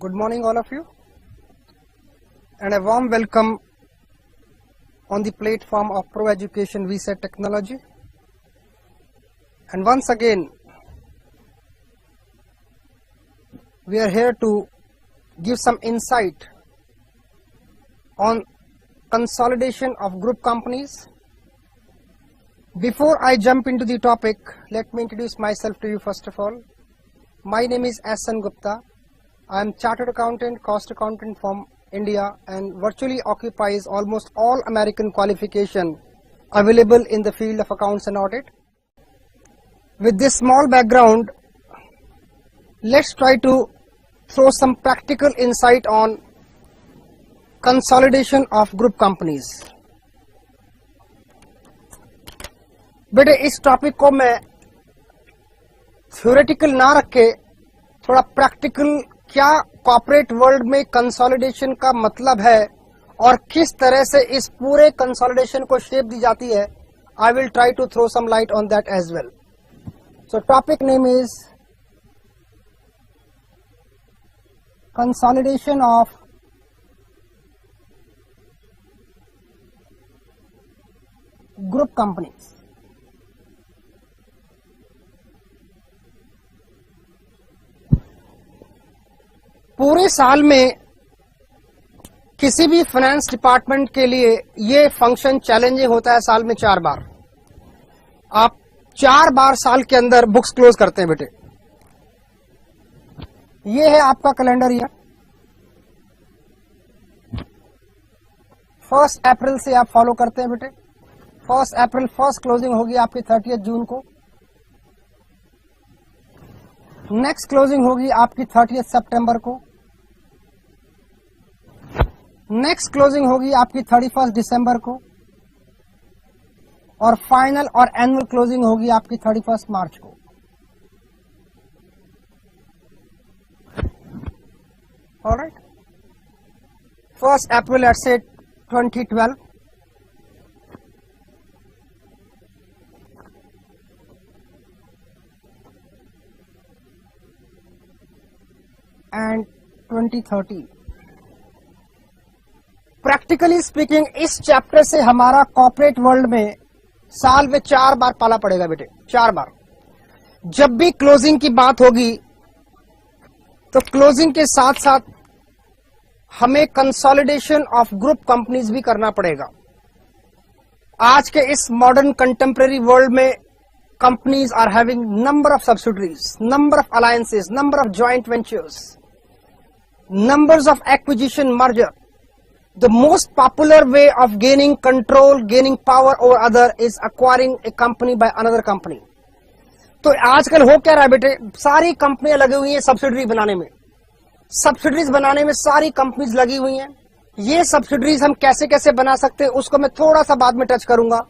Good morning, all of you, and a warm welcome on the platform of Pro Education VSET Technology. And once again, we are here to give some insight on consolidation of group companies. Before I jump into the topic, let me introduce myself to you first of all. My name is S.N. Gupta. I am Chartered Accountant, Cost Accountant from India and virtually occupies almost all American qualification available in the field of accounts and audit. With this small background, let's try to throw some practical insight on consolidation of group companies. बेटे इस topic को मैं theoretical ना रख के थोड़ा practical क्या corporate world में कंसोलिडेशन का मतलब है और किस तरह से इस पूरे कंसोलिडेशन को शेप दी जाती है, I will try to throw some light on that as well. So topic name is consolidation of group companies. पूरे साल में किसी भी फाइनेंस डिपार्टमेंट के लिए ये फंक्शन चैलेंजिंग होता है. साल में 4 बार आप 4 बार साल के अंदर बुक्स क्लोज करते हैं बेटे. ये है आपका कैलेंडर ईयर. 1 अप्रैल से आप फॉलो करते हैं बेटे. 1 अप्रैल फर्स्ट क्लोजिंग होगी आपकी 30 जून को. नेक्स्ट क्लोजिंग होगी आपकी 30 सितंबर को. नेक्स्ट क्लोजिंग होगी आपकी 31 दिसंबर को और फाइनल और एनुअल क्लोजिंग होगी आपकी 31 मार्च को. Alright. 1 April let's say 2012. And 2030. Practically speaking इस चैप्टर से हमारा कॉर्पोरेट वर्ल्ड में साल में 4 बार पाला पड़ेगा बेटे. 4 बार. जब भी क्लोजिंग की बात होगी तो क्लोजिंग के साथ साथ हमें कंसोलिडेशन ऑफ ग्रुप कंपनीज भी करना पड़ेगा. आज के इस मॉडर्न कंटेम्परेरी वर्ल्ड में companies are having number of subsidiaries, number of alliances, number of joint ventures, numbers of acquisition, merger. The most popular way of gaining control, gaining power over other is acquiring a company by another company. तो आजकल हो क्या रहा है बेटे, सारी कंपनियां लगी हुई हैं सब्सिडरी बनाने में. सब्सिडरीज बनाने में सारी कंपनीज लगी हुई हैं. ये सब्सिडरीज हम कैसे कैसे बना सकते हैं उसको मैं थोड़ा सा बाद में टच करूंगा.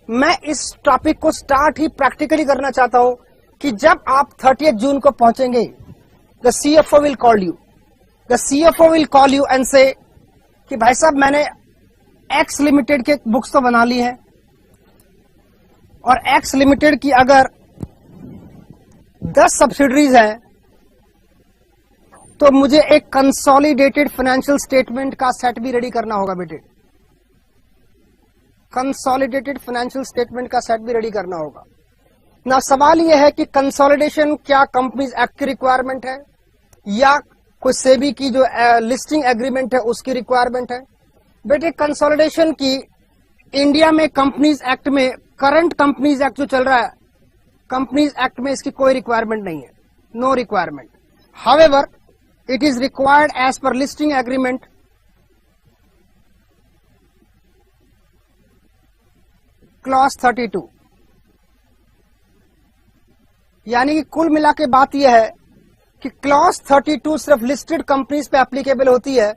मैं इस टॉपिक को स्टार्ट ही प्रैक्टिकली करना चाहता हूं कि जब आप 30 जून को पहुंचेंगे, the CFO will call you. The CFO will call you and say कि भाई साहब मैंने X लिमिटेड के बुक्स तो बना ली है और X लिमिटेड की अगर 10 सब्सिडरीज हैं तो मुझे एक कंसोलिडेटेड फाइनेंशियल स्टेटमेंट का सेट भी रेडी करना होगा बेटे. कंसोलिडेटेड फाइनेंशियल स्टेटमेंट का सेट भी रेडी करना होगा ना. सवाल यह है कि कंसोलिडेशन क्या कंपनीज एक्ट की रिक्वायरमेंट है या कोई सेबी की जो लिस्टिंग एग्रीमेंट है उसकी रिक्वायरमेंट है. बेटे कंसोलिडेशन की इंडिया में कंपनीज एक्ट में, करंट कंपनीज एक्ट जो चल रहा है, कंपनीज एक्ट में इसकी कोई रिक्वायरमेंट नहीं है. No requirement. However it is required as per listing agreement clause 32. यानी कि कुल मिला के बात यह है कि क्लॉज 32 सिर्फ लिस्टेड कंपनीज पे एप्लीकेबल होती है.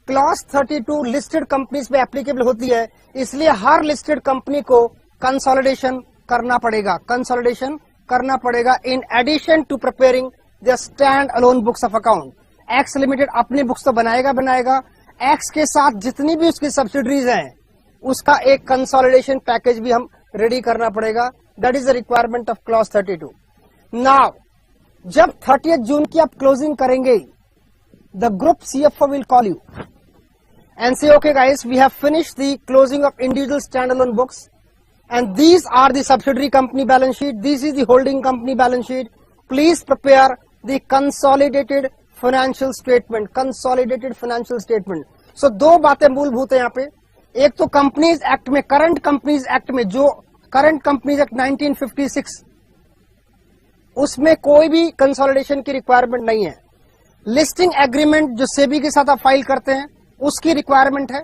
क्लॉज 32 लिस्टेड कंपनीज पे एप्लीकेबल होती है, इसलिए हर लिस्टेड कंपनी को कंसोलिडेशन करना पड़ेगा. कंसोलिडेशन करना पड़ेगा in addition to preparing the stand alone books of account. X limited अपनी बुक्स तो बनाएगा. एक्स के साथ जितनी भी उसकी सब्सिडरीज हैं उसका एक कंसोलिडेशन पैकेज भी हम रेडी करना पड़ेगा. That is the requirement of clause 32. Now जब 30 जून की आप क्लोजिंग करेंगे the group CFO will call you and say, okay guys, we have finished the closing of individual standalone books and these are the subsidiary company balance sheet, this is the holding company balance sheet, please prepare the consolidated financial statement, consolidated financial statement. So दो बातें मूलभूत है यहाँ पे, एक तो companies act में, current companies act में, जो करंट कंपनीज एक्ट 1956, उसमें कोई भी कंसोलिडेशन की रिक्वायरमेंट नहीं है। लिस्टिंग एग्रीमेंट जो सेबी के साथ आप फाइल करते हैं उसकी रिक्वायरमेंट है।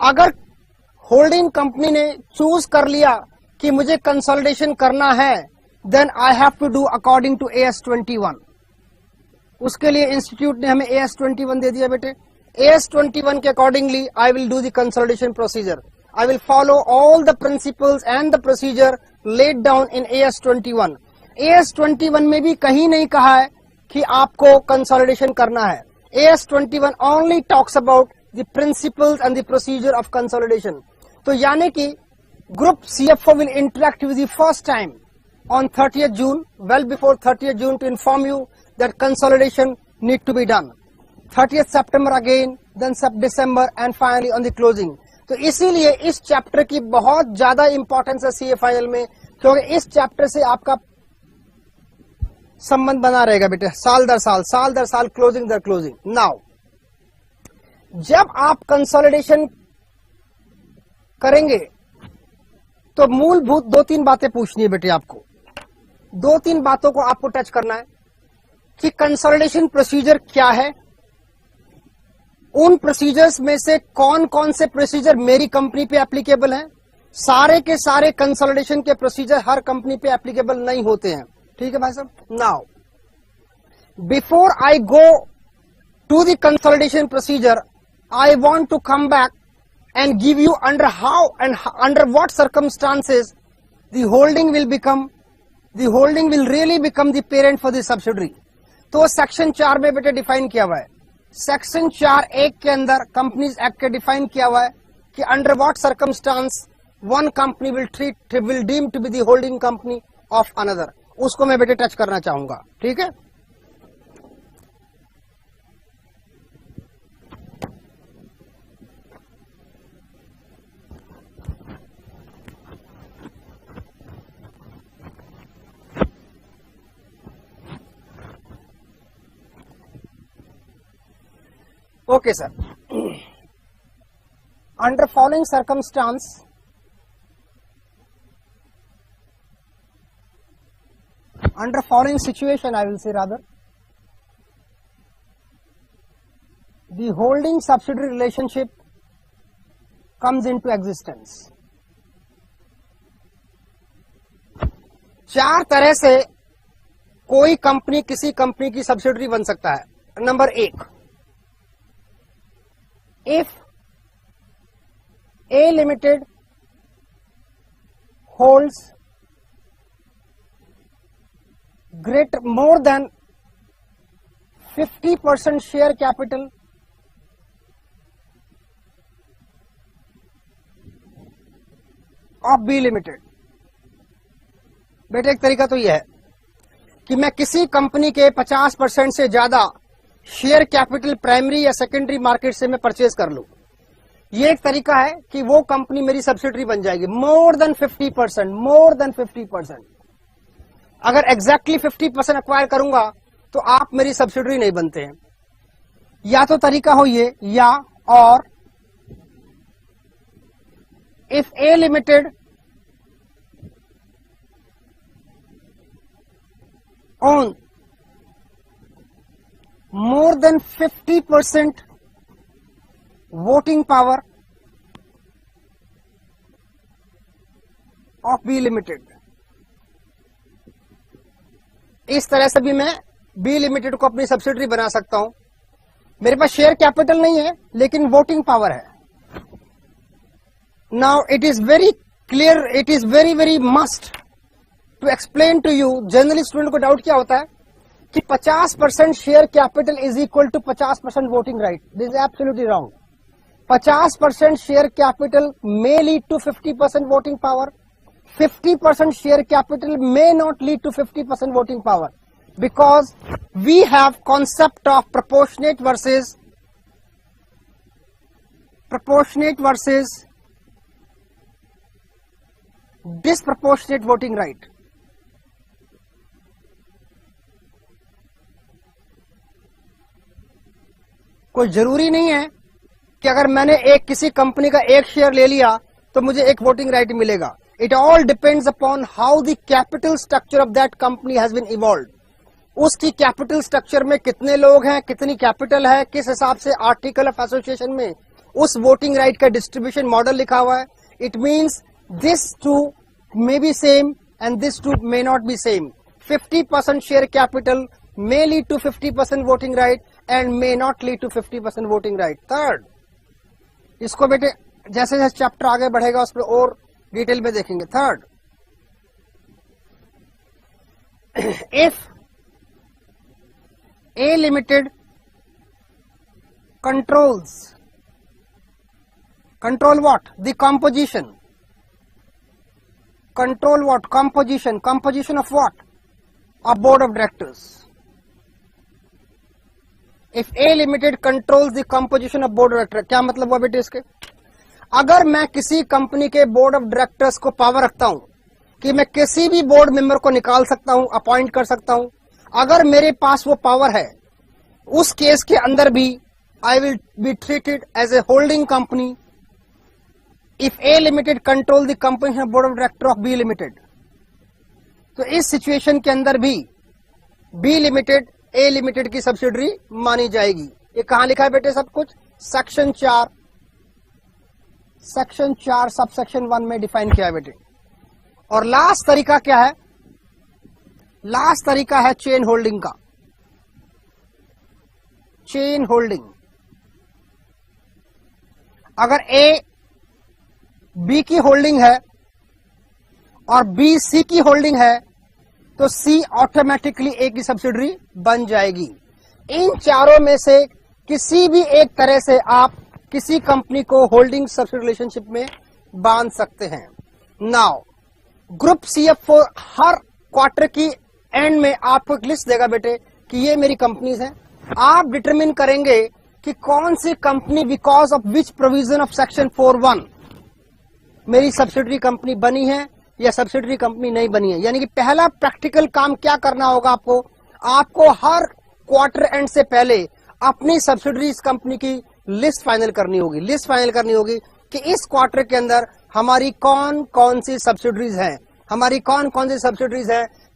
अगर होल्डिंग कंपनी ने चूज कर लिया कि मुझे कंसोलिडेशन करना है, then I have to do according to AS21। उसके लिए इंस्टीट्यूट ने हमें AS21 दे दिया बेटे। AS21 के accordingly I will do the consolidation procedure. I will follow all the principles and the procedure laid down in AS21. AS21 में भी कहीं नहीं कहा है कि आपको कंसोलिडेशन करना है। AS21 only talks about the principles and the procedure of consolidation. तो यानी कि group CFO will interact with you first time on 30th June, well before 30th June, to inform you that consolidation need to be done. 30th September again, then December, and finally on the closing. तो इसीलिए इस chapter की बहुत ज्यादा importance है CFIL में, क्योंकि इस चैप्टर से आपका संबंध बना रहेगा बेटे, साल दर साल, क्लोजिंग दर क्लोजिंग। नाउ जब आप कंसोलिडेशन करेंगे तो मूलभूत दो तीन बातें पूछनी है बेटे आपको। दो तीन बातों को आपको टच करना है कि कंसोलिडेशन प्रोसीजर क्या है, उन प्रोसीजर्स में से कौन कौन से प्रोसीजर मेरी कंपनी पे एप्लीकेबल हैं। सारे के सारे कंसोलिडेशन के प्रोसीजर हर कंपनी पे एप्लीकेबल नहीं होते हैं, ठीक है भाई साहब। Now before I go to the consolidation procedure, I want to come back and give you under how and under what circumstances the holding will really become the parent for the subsidiary। तो section 4 में बेटे define किया हुआ है। Section 4(1) के अंदर companies act के define किया हुआ है कि under what circumstance one company will deem to be the holding company of another. उसको मैं बेटे टच करना चाहूंगा, ठीक है। Okay, sir. Under following circumstance, under following situation, I will say rather, the holding subsidiary relationship comes into existence। चार तरह से कोई कंपनी किसी कंपनी की सब्सिडियरी बन सकता है। Number 1, if A Limited holds more than 50% share capital of B Limited। बेटे एक तरीका तो यह है कि मैं किसी कंपनी के 50% से ज्यादा शेयर कैपिटल प्राइमरी या सेकेंडरी मार्केट से मैं परचेज कर लूं। ये एक तरीका है कि वो कंपनी मेरी सब्सिडियरी बन जाएगी। More than 50%। अगर एग्जैक्टली 50% एक्वायर करूंगा तो आप मेरी सब्सिडियरी नहीं बनते हैं। या तो तरीका हो ये, या और if A limited own more than 50% voting power of B Limited। इस तरह से भी मैं B Limited को अपनी सब्सिडियरी बना सकता हूं। मेरे पास शेयर कैपिटल नहीं है लेकिन वोटिंग पावर है। Now it is very clear, it is very must to explain to you. Generally student को डाउट क्या होता है कि 50% share capital is equal to 50% voting right. This is absolutely wrong. 50% share capital may lead to 50% voting power, 50% share capital may not lead to 50% voting power। because we have concept of proportionate versus disproportionate voting right. कोई जरूरी नहीं है कि अगर मैंने किसी company का एक शेयर ले लिया तो मुझे एक वोटिंग राइट मिलेगा. It all depends upon how the capital structure of that company has been evolved. उसकी कैपिटल स्ट्रक्चर में कितने लोग हैं, कितनी कैपिटल है, किस हिसाब से आर्टिकल ऑफ एसोसिएशन में उस वोटिंग राइट का डिस्ट्रीब्यूशन मॉडल लिखा हुआ है. It means this two may be same and this two may not be same. 50% share capital may lead to 50% voting right and may not lead to 50% voting right. Third, इसको बेटे जैसे जैसे chapter आगे बढ़ेगा उस पर और डिटेल में देखेंगे. Third, if A Limited control what? The composition. Control what? Composition of what? A board of directors. If A Limited controls the composition of board of directors, क्या मतलब हुआ बेटे इसके? अगर मैं किसी कंपनी के बोर्ड ऑफ डायरेक्टर्स को पावर रखता हूं कि मैं किसी भी बोर्ड मेंबर को निकाल सकता हूं, अपॉइंट कर सकता हूं, अगर मेरे पास वो पावर है, उस केस के अंदर भी I will be treated as a holding company if A limited control the company board of director of B limited. तो इस सिचुएशन के अंदर भी बी लिमिटेड ए लिमिटेड की सब्सिडरी मानी जाएगी. ये कहां लिखा है बेटे सब कुछ? सेक्शन 4 सब सेक्शन 1 में डिफाइन किया है बेटे. और लास्ट तरीका क्या है? लास्ट तरीका है चेन होल्डिंग का. चेन होल्डिंग, अगर ए बी की होल्डिंग है और बी सी की होल्डिंग है तो सी ऑटोमेटिकली ए की सब्सिडरी बन जाएगी. इन चारों में से किसी भी एक तरह से आप किसी कंपनी को होल्डिंग सब्सिडी रिलेशनशिप में बांध सकते हैं. नाउ ग्रुप सीएफओ हर क्वार्टर की एंड में आपको एक लिस्ट देगा बेटे कि ये मेरी कंपनीज हैं. आप डिटरमिन करेंगे कि कौन सी company because of which provision of section 4(1) मेरी सब्सिडरी कंपनी बनी है या सब्सिडरी कंपनी नहीं बनी है. यानी कि पहला प्रैक्टिकल काम क्या करना होगा आपको हर क्वार्टर एंड से पहले अपनी सब्सिडरीज कंपनी की लिस्ट फाइनल करनी होगी कि इस क्वार्टर के अंदर हमारी कौन कौन सी सब्सिडरीज हैं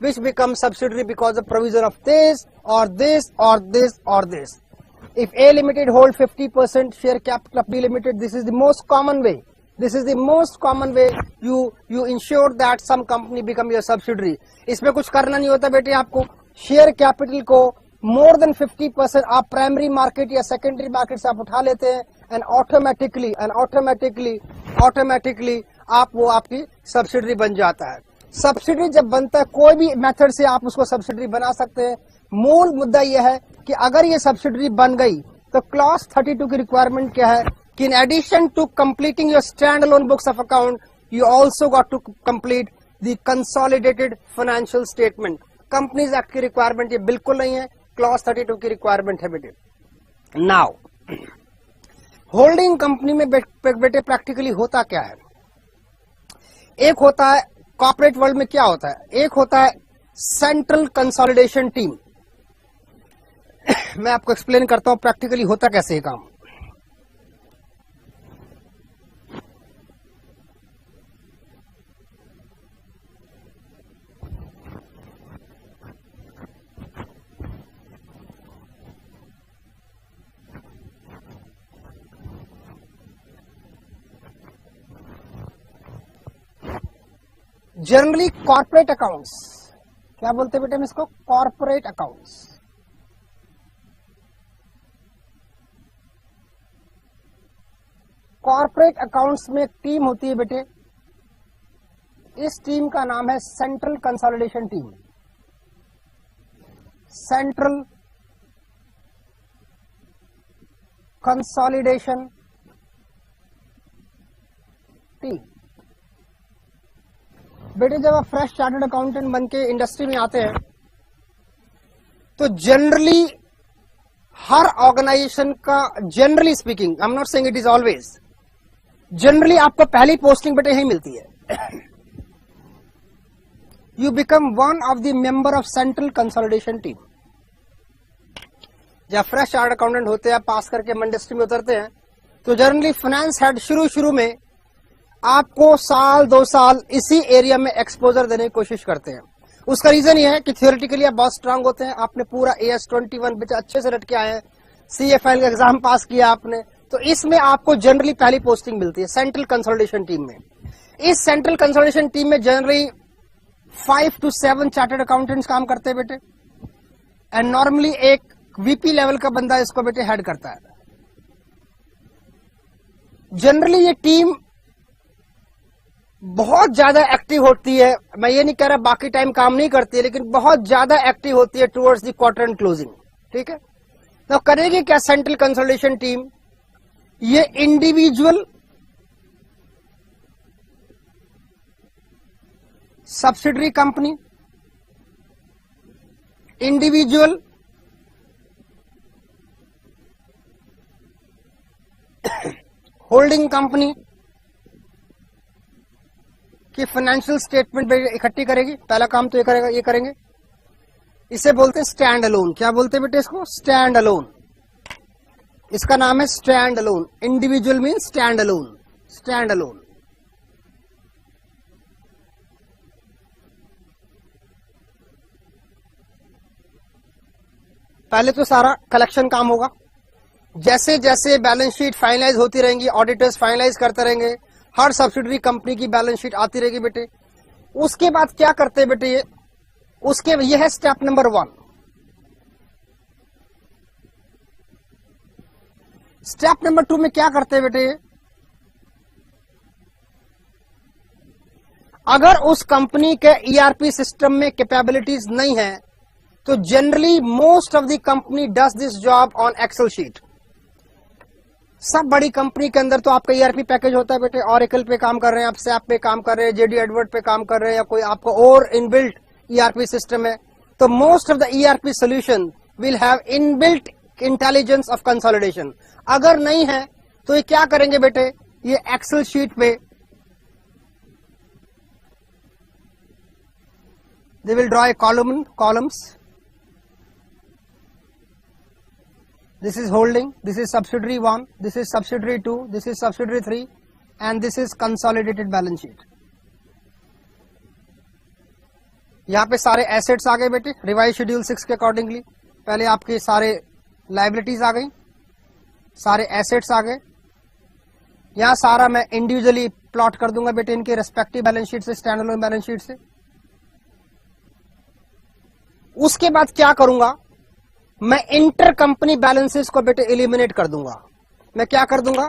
which become subsidiary because of provision of this or this or this or this. If A Limited hold 50% share capital of B Limited, this is the most common way. You ensure that some company become your subsidiary. इसमें कुछ करना नहीं होता बेटे आपको. Share capital को more than 50% आप primary market या सेकेंडरी मार्केट से आप उठा लेते हैं and automatically वो आपकी सब्सिडरी बन जाता है. सब्सिडरी जब बनता है कोई भी मेथड से आप उसको सब्सिडरी बना सकते हैं. मूल मुद्दा यह है कि अगर ये सब्सिडरी बन गई तो क्लॉज 32 की रिक्वायरमेंट क्या है कि in addition to completing your stand alone books of account you also got to complete the consolidated financial statement. Companies act की रिक्वायरमेंट ये बिल्कुल नहीं है, क्लॉज 32 की रिक्वायरमेंट है बेटे. नाउ होल्डिंग कंपनी में बेटे प्रैक्टिकली होता क्या है? एक होता है कॉर्पोरेट वर्ल्ड में क्या होता है, एक होता है सेंट्रल कंसोलिडेशन टीम. मैं आपको एक्सप्लेन करता हूं प्रैक्टिकली होता कैसे है काम. जनरली कॉर्पोरेट अकाउंट्स, क्या बोलते हैं बेटे हम इसको? Corporate accounts. कॉर्पोरेट अकाउंट्स में एक टीम होती है बेटे, इस टीम का नाम है central consolidation team. Central consolidation team. बेटे जब आप फ्रेश चार्टर्ड अकाउंटेंट बन के इंडस्ट्री में आते हैं तो जनरली हर ऑर्गेनाइजेशन का, generally speaking, I am not saying it is always, generally आपको पहली पोस्टिंग बेटे यही मिलती है। You become one of the member of central consolidation team. जब फ्रेश चार्ट अकाउंटेंट होते हैं, पास करके इंडस्ट्री में उतरते हैं, तो जनरली फाइनेंस हेड शुरू में आपको साल 2 साल इसी एरिया में एक्सपोजर देने की कोशिश करते हैं। उसका रीजन ये है कि थियोरेटिकली आप बहुत स्ट्रांग होते हैं, आपने पूरा AS21 बेटा अच्छे से रट के आए हैं, CFL का एग्जाम पास किया आपने, तो इसमें आपको जनरली पहली पोस्टिंग मिलती है सेंट्रल कंसोलिडेशन टीम में। इस सेंट्रल कंसोलिडेशन टीम में जनरली 5 to 7 चार्टर्ड अकाउंटेंट्स काम करते हैं बेटे, एंड नॉर्मली एक VP लेवल का बंदा इसको बेटे हेड करता है। जनरली ये टीम बहुत ज्यादा एक्टिव होती है, मैं ये नहीं कह रहा बाकी टाइम काम नहीं करती है, लेकिन बहुत ज्यादा एक्टिव होती है towards the quarter and closing. ठीक है, तो करेगी क्या सेंट्रल कंसोलिडेशन टीम? ये individual, subsidiary company, individual holding company की फाइनेंशियल स्टेटमेंट इकट्ठी करेगी। पहला काम तो ये करेंगे, इसे बोलते हैं स्टैंड अलोन। क्या बोलते हैं बेटे इसको? Stand alone. इसका नाम है stand alone. Individual mean stand alone, stand alone. पहले तो सारा कलेक्शन काम होगा, जैसे जैसे बैलेंस शीट फाइनलाइज होती रहेंगी, ऑडिटर्स फाइनलाइज करते रहेंगे, हर सब्सिडरी कंपनी की बैलेंस शीट आती रहेगी बेटे। उसके बाद क्या करते हैं बेटे, ये है स्टेप नंबर 1। स्टेप नंबर 2 में क्या करते हैं बेटे, अगर उस कंपनी के ERP सिस्टम में कैपेबिलिटीज नहीं है, तो generally most of the company does this job on Excel sheet. सब बड़ी कंपनी के अंदर तो आपका ERP पैकेज होता है बेटे, ऑरेकल पे काम कर रहे हैं आप, SAP पे काम कर रहे हैं, JD एडवर्ड पे काम कर रहे हैं, या कोई आपको और इनबिल्ट ERP सिस्टम है, तो most of the ERP solution will have inbuilt intelligence of consolidation. अगर नहीं है तो ये क्या करेंगे बेटे, ये एक्सेल शीट पे they will draw a columns. This is holding, this is subsidiary 1, this is subsidiary 2, this is subsidiary 3, and this is consolidated balance sheet. यहाँ पे सारे एसेट्स आ गए बेटे रिवाइज शेड्यूल 6 के अकॉर्डिंगली। पहले आपके सारे लाइबिलिटीज आ गई, सारे एसेट्स आ गए। यहाँ सारा मैं इंडिविजुअली प्लॉट कर दूंगा बेटे इनके रेस्पेक्टिव बैलेंस शीट से, स्टैंड अलोन बैलेंस शीट से। उसके बाद क्या करूंगा, मैं इंटर कंपनी बैलेंसेस को बेटे एलिमिनेट कर दूंगा। मैं क्या कर दूंगा,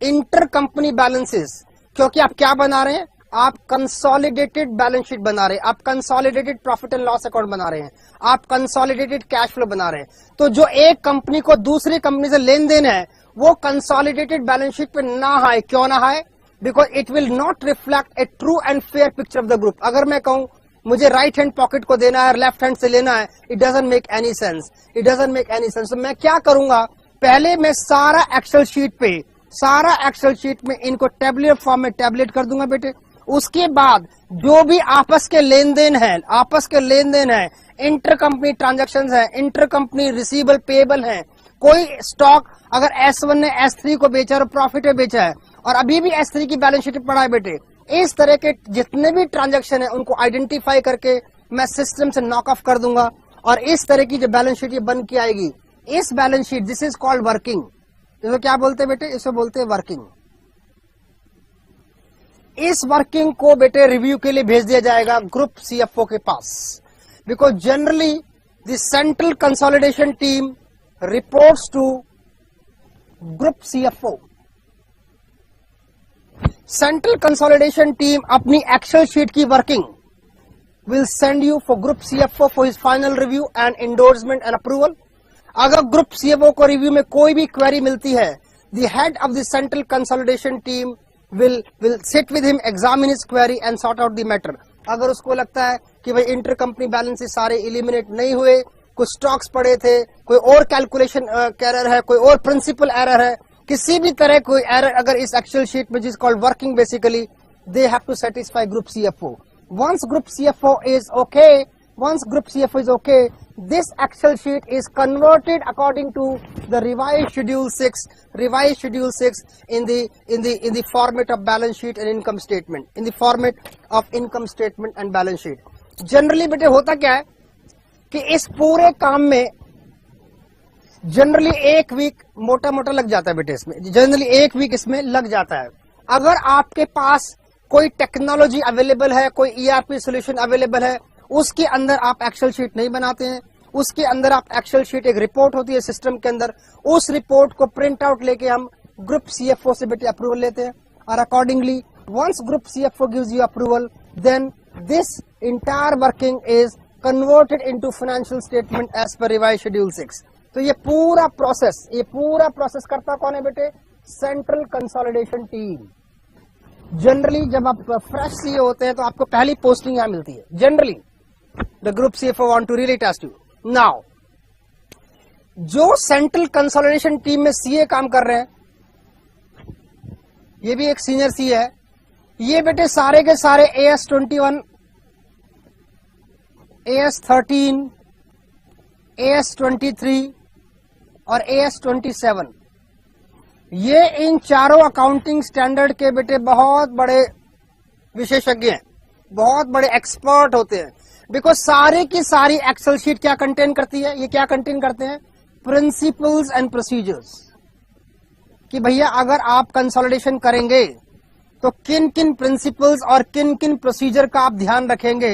इंटर कंपनी बैलेंसेस, क्योंकि आप क्या बना रहे हैं, आप कंसोलिडेटेड बैलेंस शीट बना रहे हैं, आप consolidated profit and loss account बना रहे हैं, आप कंसोलिडेटेड कैश फ्लो बना रहे हैं। तो जो एक कंपनी को दूसरी कंपनी से लेन देन है वो कंसोलिडेटेड बैलेंस शीट पे ना आए। क्यों ना आए? Because it will not reflect A true and fair picture of the group. अगर मैं कहूं मुझे राइट हैंड पॉकेट को देना है, लेफ्ट हैंड से लेना है, it doesn't make any sense, it doesn't make any sense. तो मैं क्या करूंगा, पहले मैं सारा एक्सेल शीट में इनको टेबुलर फॉर्म में टेबलेट कर दूंगा बेटे। उसके बाद जो भी आपस के लेन देन है, इंटर कंपनी ट्रांजेक्शन है, इंटर कंपनी रिसीवेबल पेएबल है, कोई स्टॉक अगर S1 ने S3 को बेचा और प्रॉफिट में बेचा है और अभी भी S3 की बैलेंस शीट पड़ा है बेटे, इस तरह के जितने भी ट्रांजैक्शन है उनको आइडेंटिफाई करके मैं सिस्टम से नॉक ऑफ कर दूंगा, और इस तरह की जो बैलेंस शीट ये बन के आएगी, इस balance sheet, this is called working. इसको क्या बोलते हैं बेटे, इसे बोलते हैं वर्किंग। इस वर्किंग को बेटे रिव्यू के लिए भेज दिया जाएगा ग्रुप CFO के पास, because generally the central consolidation team reports to group CFO। Central consolidation team अपनी एक्सेल शीट की working will send you for group CFO for his final review and endorsement and approval. अगर group CFO को review में कोई भी query मिलती है, the head of the central consolidation team will sit with him, examine his query and sort out the matter। अगर उसको लगता है कि भाई इंटर कंपनी बैलेंसेस सारे इलिमिनेट नहीं हुए, कुछ स्टॉक्स पड़े थे, कोई और कैलकुलेशन एरर है, कोई और प्रिंसिपल एरर है, किसी भी तरह कोई एरर अगर इस एक्सेल शीट में, जिस called working basically, they have to satisfy group CFO. Once group CFO is okay, once group CFO is okay, this Excel sheet is converted according to the revised schedule 6 in the format of balance sheet and income statement, in the format of income statement and balance sheet. Generally बेटे होता क्या है कि इस पूरे काम में generally 1 week मोटा मोटा लग जाता है बेटे, इसमें जनरली 1 वीक इसमें लग जाता है. अगर आपके पास कोई टेक्नोलॉजी अवेलेबल है, कोई ईआरपी सॉल्यूशन अवेलेबल है, उसके अंदर आप एक्सेल शीट नहीं बनाते हैं. उसके अंदर आप एक्सेल शीट, एक रिपोर्ट होती है सिस्टम के अंदर, उस रिपोर्ट को प्रिंट आउट लेके हम ग्रुप सीएफओ से बेटे अप्रूवल लेते हैं. और accordingly once group CFO gives you approval, then this entire working is converted into financial statement as per revised schedule 6. तो ये पूरा प्रोसेस करता कौन है बेटे? Central consolidation team. जनरली जब आप फ्रेश सीए होते हैं तो आपको पहली पोस्टिंग यहां मिलती है. Generally the group CFO want to really test you. Now जो सेंट्रल कंसोलिडेशन टीम में सीए काम कर रहे हैं, ये भी एक सीनियर सीए है. ये बेटे सारे के सारे AS21, AS13, AS23 और AS27, ये इन चारों अकाउंटिंग स्टैंडर्ड के बेटे बहुत बड़े विशेषज्ञ हैं, बहुत बड़े एक्सपर्ट होते हैं. बिकॉज सारी की सारी एक्सेल शीट क्या कंटेन करती है? ये क्या कंटेन करते हैं? Principles and procedures. कि भैया अगर आप कंसोलिडेशन करेंगे तो किन किन प्रिंसिपल्स और किन किन प्रोसीजर का आप ध्यान रखेंगे.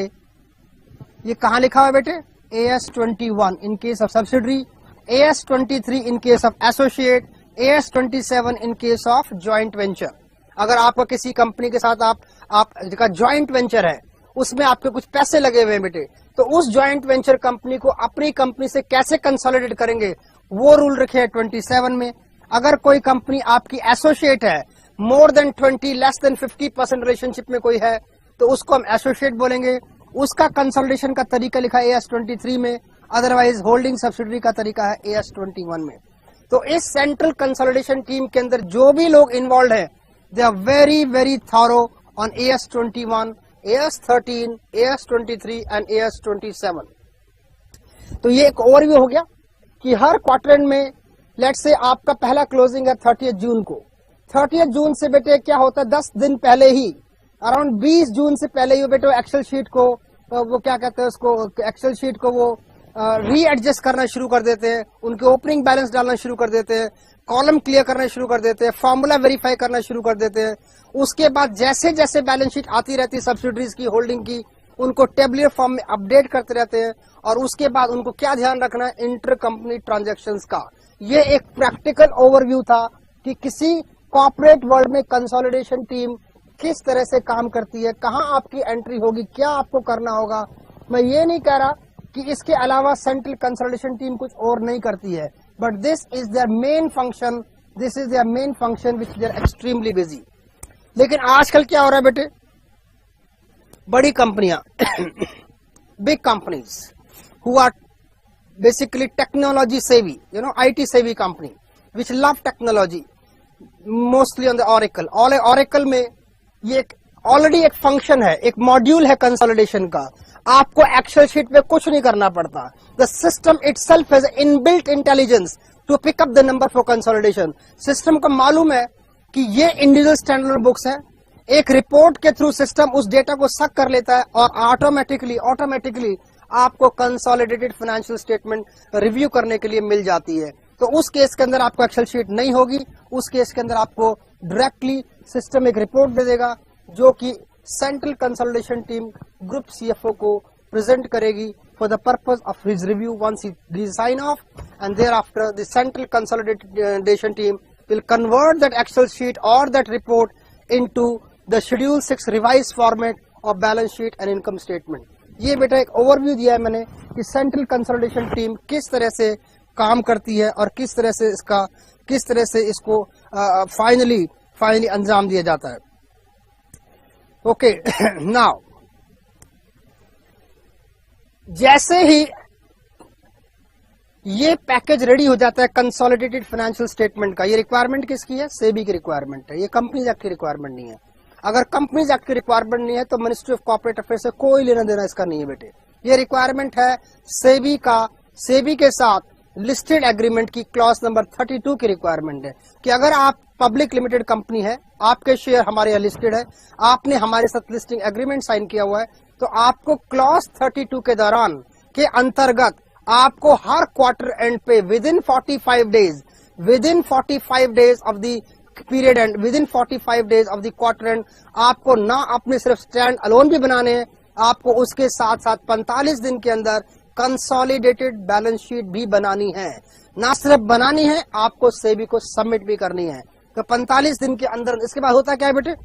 ये कहां लिखा हुआ है बेटे? AS21 in case of subsidiary, AS23 in case of associate, AS27 in case of joint venture. अगर आपका किसी कंपनी के साथ आपका ज्वाइंट वेंचर है, उसमें आपके कुछ पैसे लगे हुए हैं बेटे, तो उस ज्वाइंट वेंचर कंपनी को अपनी कंपनी से कैसे कंसोलिडेट करेंगे, वो रूल रखे हैं 27 में. अगर कोई कंपनी आपकी एसोसिएट है, more than 20 less than 50% relationship में कोई है, तो उसको हम एसोसिएट बोलेंगे. उसका कंसोलिडेशन का तरीका लिखा है AS23 में, अदरवाइज होल्डिंग सब्सिडरी का तरीका है AS21 में. तो इस सेंट्रल कंसोलिडेशन टीम के अंदर जो भी लोग इन्वॉल्व हैं, they are very very thorough on AS21, AS13, AS23 and AS27. तो ये एक ओवरव्यू हो गया कि हर क्वार्टर एंड में लेट्स से आपका पहला क्लोजिंग है 30 जून को. 30 जून से बेटे क्या होता है, 10 दिन पहले ही, अराउंड 20 जून से पहले ही बेटे एक्सेल शीट को वो क्या कहते हैं उसको, एक्सेल शीट को वो रीएडजस्ट करना शुरू कर देते हैं, उनके ओपनिंग बैलेंस डालना शुरू कर देते हैं, कॉलम क्लियर करना शुरू कर देते हैं, फॉर्मूला वेरीफाई करना शुरू कर देते हैं. उसके बाद जैसे जैसे बैलेंस शीट आती रहती है सब्सिडरीज की, होल्डिंग की, उनको टेबुलर फॉर्म में अपडेट करते रहते हैं. और उसके बाद उनको क्या ध्यान रखना है, इंटर कंपनी ट्रांजेक्शंस का. ये एक प्रैक्टिकल ओवरव्यू था कि किसी कॉर्पोरेट वर्ल्ड में कंसोलिडेशन टीम किस तरह से काम करती है, कहां आपकी एंट्री होगी, क्या आपको करना होगा. मैं ये नहीं कह रहा कि इसके अलावा सेंट्रल कंसोलिडेशन टीम कुछ और नहीं करती है, but this is their main function, this is their main function which they are extremely busy. लेकिन आजकल क्या हो रहा है बेटे, बड़ी कंपनियां big companies who are basically technology savvy, IT savvy company which love technology, mostly on the Oracle. Oracle में ये ऑलरेडी एक फंक्शन है, एक मॉड्यूल है कंसोलिडेशन का. आपको एक्सेल शीट में कुछ नहीं करना पड़ता. The system itself has inbuilt intelligence to pick up the number for consolidation. System को मालूम है कि ये इंडिविजुअल स्टैंडर्ड बुक्स है. एक रिपोर्ट के थ्रू सिस्टम उस डेटा को सक कर लेता है और ऑटोमेटिकली आपको कंसोलिडेटेड फाइनेंशियल स्टेटमेंट रिव्यू करने के लिए मिल जाती है. तो उस केस के अंदर आपको एक्सेल शीट नहीं होगी. उस केस के अंदर आपको डायरेक्टली सिस्टम एक रिपोर्ट दे देगा जो कि central consolidation team group CFO को प्रेजेंट करेगी for the purpose of his review once he sign off, and thereafter the central consolidation team will convert that Excel sheet or that report into the Schedule 6 revised format of balance sheet and income statement. ये बेटा एक overview दिया है मैंने कि central consolidation team किस तरह से काम करती है और किस तरह से इसको फाइनली अंजाम दिया जाता है. ओके नाउ जैसे ही ये पैकेज रेडी हो जाता है कंसोलिडेटेड फाइनेंशियल स्टेटमेंट का। ये रिक्वायरमेंट किसकी है? सेबी की रिक्वायरमेंट है, ये कंपनीज एक्ट की रिक्वायरमेंट नहीं है। अगर कंपनीज एक्ट की रिक्वायरमेंट नहीं है तो मिनिस्ट्री ऑफ कॉर्पोरेट अफेयर्स से कोई लेना देना इसका नहीं है बेटे। ये रिक्वायरमेंट है सेबी का, सेबी के साथ लिस्टेड एग्रीमेंट की क्लॉज नंबर 32 की रिक्वायरमेंट है कि अगर आप पब्लिक लिमिटेड कंपनी है, आपके शेयर हमारे यहाँ लिस्टेड है, आपने हमारे साथ लिस्टिंग एग्रीमेंट साइन किया हुआ है, तो आपको क्लॉज 32 के दौरान के अंतर्गत आपको हर क्वार्टर एंड पे within 45 days of the period and within 45 days of the quarter and आपको ना अपने सिर्फ स्टैंड अलोन भी बनाने हैं, आपको उसके साथ साथ 45 दिन के अंदर कंसोलिडेटेड बैलेंस शीट भी बनानी है। ना सिर्फ बनानी है, आपको सेबी को सबमिट भी करनी है। तो 45 दिन के अंदर इसके बाद होता क्या है बेटे,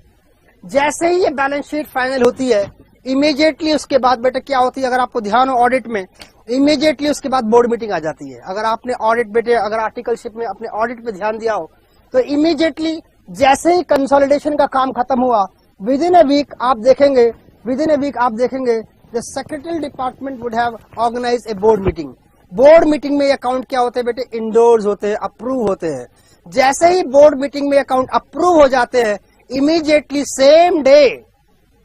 जैसे ही ये बैलेंस शीट फाइनल होती है इमीडिएटली उसके बाद बेटे क्या होती है, अगर आपको ध्यान हो ऑडिट में, इमीडिएटली उसके बाद बोर्ड मीटिंग आ जाती है। अगर आपने ऑडिट बेटे, अगर आर्टिकलशिप में अपने ऑडिट पे ध्यान दिया हो तो इमीडिएटली जैसे ही कंसोलिडेशन का काम खत्म हुआ विद इन ए वीक आप देखेंगे the secretary department would have organize a board meeting. Board meeting में अकाउंट क्या होते हैं बेटे, इंडोर्स होते हैं, अप्रूव होते हैं। जैसे ही बोर्ड मीटिंग में अकाउंट अप्रूव हो जाते हैं immediately same day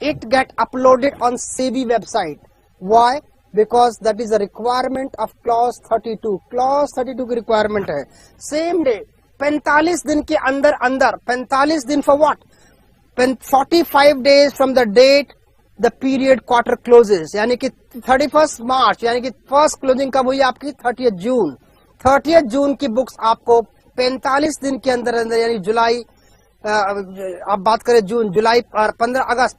it get uploaded on SEBI website. Why? Because that is a requirement of clause 32. Clause 32 की requirement है। Same day 45 दिन के अंदर 45 दिन for what? 45 days from the date the period quarter closes, यानी कि 31st मार्च, यानी कि फर्स्ट क्लोजिंग कब हुई आपकी? 30th जून। 30th जून की बुक्स आपको 45 दिन के अंदर यानी जुलाई, आप बात करें जून, जुलाई और 15 अगस्त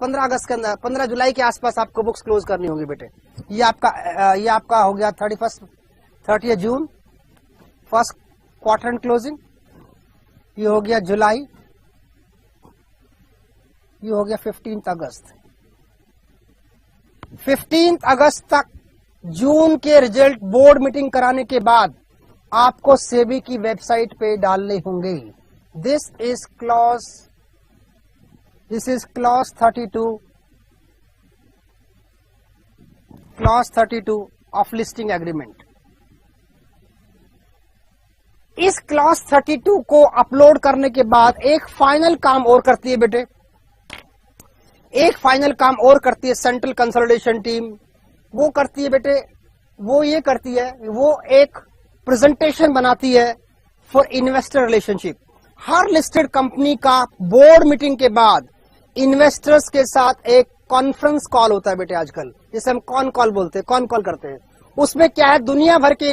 के अंदर 15 जुलाई के आसपास आपको बुक्स क्लोज करनी होगी बेटे। ये आपका हो गया 30th June first quarter and closing, ये हो गया जुलाई, ये हो गया 15 अगस्त। 15 अगस्त तक जून के रिजल्ट बोर्ड मीटिंग कराने के बाद आपको सेबी की वेबसाइट पे डालने होंगे। This is clause 32 of listing agreement। इस क्लॉज 32 को अपलोड करने के बाद एक फाइनल काम और करती है बेटे, एक फाइनल काम और करती है सेंट्रल कंसोलिडेशन टीम। वो करती है बेटे, वो ये करती है, वो एक प्रेजेंटेशन बनाती है for investor relationship. Her listed company का बोर्ड मीटिंग के बाद इन्वेस्टर्स के साथ एक कॉन्फ्रेंस कॉल होता है बेटे आजकल, जिसे हम कॉन कॉल बोलते हैं, कॉन कॉल करते हैं। उसमें क्या है, दुनिया भर के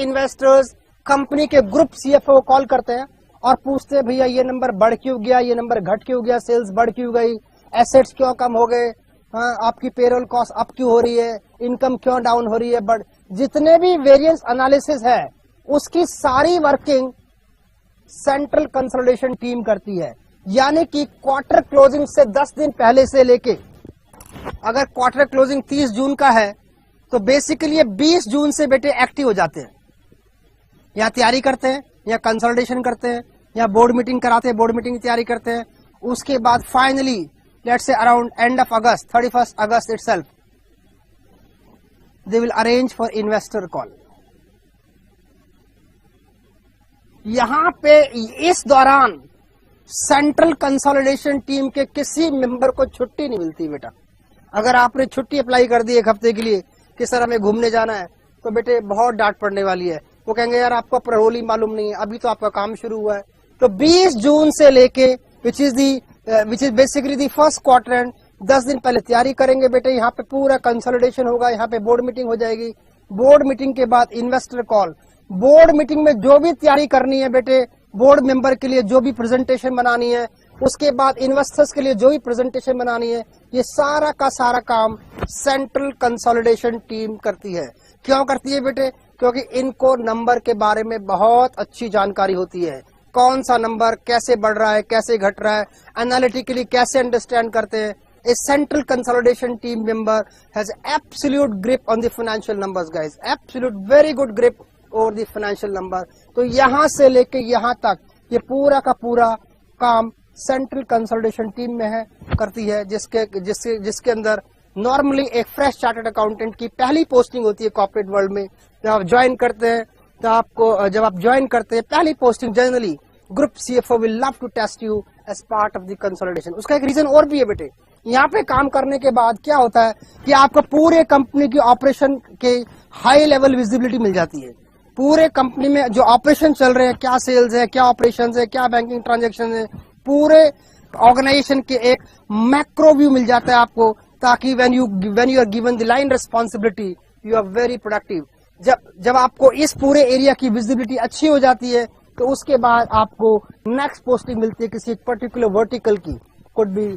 इन्वेस्टर्स कंपनी के ग्रुप सीएफओ कॉल करते हैं और पूछते हैं भैया ये नंबर बढ़ क्यों गया, ये नंबर घट क्यों गया, सेल्स बढ़ क्यों गई, एसेट्स क्यों कम हो गए, हाँ आपकी पेरोल कॉस्ट अप क्यों हो रही है, इनकम क्यों डाउन हो रही है। बट जितने भी वेरिएंस एनालिसिस है उसकी सारी वर्किंग सेंट्रल कंसोलिडेशन टीम करती है। यानी कि क्वार्टर क्लोजिंग से 10 दिन पहले से लेके, अगर क्वार्टर क्लोजिंग 30 जून का है तो बेसिकली ये 20 जून से बेटे एक्टिव हो जाते हैं, या तैयारी करते हैं, या कंसोलिडेशन करते हैं, या बोर्ड मीटिंग कराते हैं, बोर्ड मीटिंग की तैयारी करते हैं। उसके बाद finally let's say around end of August, 31st August itself they will arrange for investor call. यहां पे इस दौरान सेंट्रल कंसोलिडेशन टीम के किसी मेंबर को छुट्टी नहीं मिलती बेटा। अगर आपने छुट्टी अप्लाई कर दी एक हफ्ते के लिए कि सर हमें घूमने जाना है, तो बेटे बहुत डांट पड़ने वाली है। वो कहेंगे यार आपको प्रोल ही मालूम नहीं है, अभी तो आपका काम शुरू हुआ है। तो 20 जून से लेके which is basically the first quarter and 10 दिन पहले तैयारी करेंगे बेटे। यहाँ पे पूरा कंसोलिडेशन होगा, यहाँ पे बोर्ड मीटिंग हो जाएगी। बोर्ड मीटिंग के बाद इन्वेस्टर कॉल। बोर्ड मीटिंग में जो भी तैयारी करनी है बेटे, बोर्ड मेंबर के लिए जो भी प्रेजेंटेशन बनानी है, उसके बाद इन्वेस्टर्स के लिए जो भी प्रेजेंटेशन बनानी है, ये सारा का सारा काम सेंट्रल कंसोलिडेशन टीम करती है। क्यों करती है बेटे? क्योंकि इनको नंबर के बारे में बहुत अच्छी जानकारी होती है। कौन सा नंबर कैसे बढ़ रहा है, कैसे घट रहा है, एनालिटिकली कैसे अंडरस्टैंड करते हैं। A central consolidation team member has absolute grip on the financial numbers, guys. Absolute, very good grip over the financial number. तो यहाँ से लेके यहाँ तक ये पूरा का पूरा काम सेंट्रल कंसोलिडेशन टीम में है, करती है, जिसके अंदर नॉर्मली एक फ्रेश चार्टर्ड अकाउंटेंट की पहली पोस्टिंग होती है कॉर्पोरेट वर्ल्ड में। जब आप ज्वाइन करते हैं तो आपको, जब आप ज्वाइन करते हैं पहली posting, generally group CFO will love to test you as part of the consolidation. उसका एक रीजन और भी है बेटे, यहाँ पे काम करने के बाद क्या होता है कि आपको पूरे कंपनी की ऑपरेशन के हाई लेवल विजिबिलिटी मिल जाती है। पूरे कंपनी में जो ऑपरेशन चल रहे हैं, क्या सेल्स है, क्या ऑपरेशन है, क्या बैंकिंग ट्रांजेक्शन है, पूरे ऑर्गेनाइजेशन के एक मैक्रो व्यू मिल जाता है आपको, ताकि when you are given the line responsibility you are very productive. जब आपको इस पूरे एरिया की विजिबिलिटी अच्छी हो जाती है तो उसके बाद आपको नेक्स्ट पोस्टिंग मिलती है किसी एक पर्टिकुलर वर्टिकल की। Could be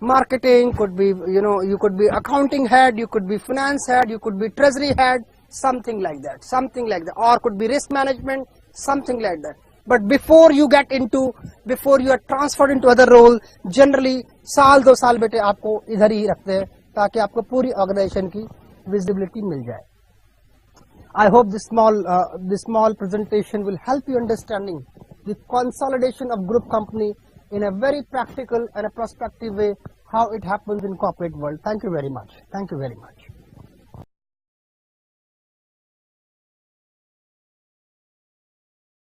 marketing, could be, you could be accounting head, you could be finance head, you could be treasury head, something like that, or could be risk management, something like that. But before you are transferred into other role, generally साल 2 साल बेटे आपको इधर ही रखते हैं ताकि आपको पूरी ऑर्गेनाइजेशन की विजिबिलिटी मिल जाए। I hope this small presentation will help you understanding the consolidation of group company in a very practical and a prospective way, how it happens in corporate world. Thank you very much.